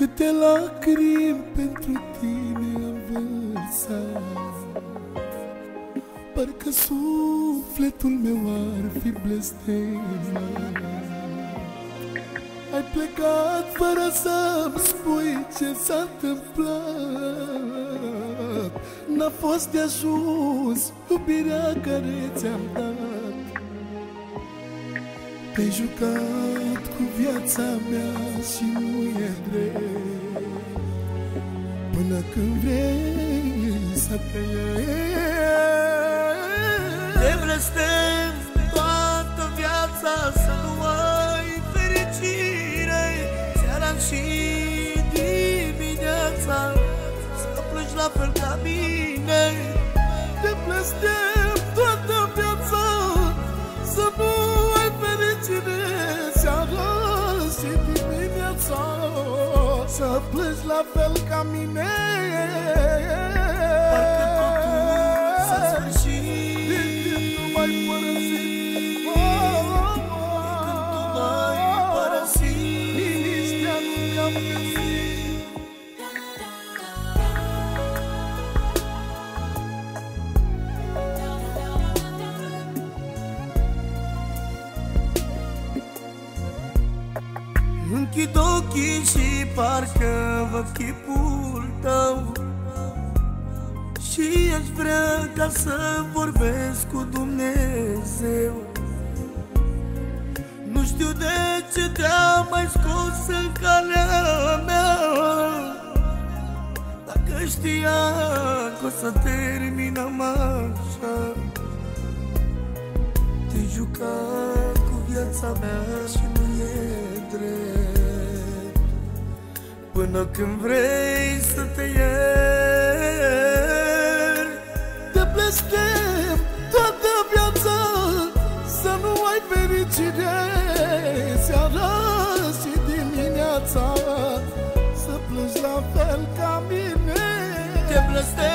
Câte lacrimi pentru tine am vărsat, parcă sufletul meu ar fi blestemat. Ai plecat fără să-mi spui ce s-a întâmplat. N-a fost de ajuns iubirea care ți-am dat. Te-ai jucat cu viața mea și nu e drept, până când vrei să te iei. Te blestem toată viața să nu ai fericire, seara și dimineața să plângi la fel ca mine. Te blestem toată viața să nu ai fericire, seara și dimineața să plângi la fel ca mine. Parcă totul s-a sfârșit, nu mai părăsi, când tu m-ai părăsit. liniștea nu mi-am găsit. Închid ochii și parcă văd chipul tău și aș vrea ca să vorbesc cu Dumnezeu. Nu știu de ce te-am mai scos în calea mea, dacă știam că o să terminăm așa. Te-ai jucat cu viața mea și nu e drept, până când vrei să te ieri. Te blestem toată viața să nu ai fericire, seara și dimineața să plângi la fel ca mine. Te blestem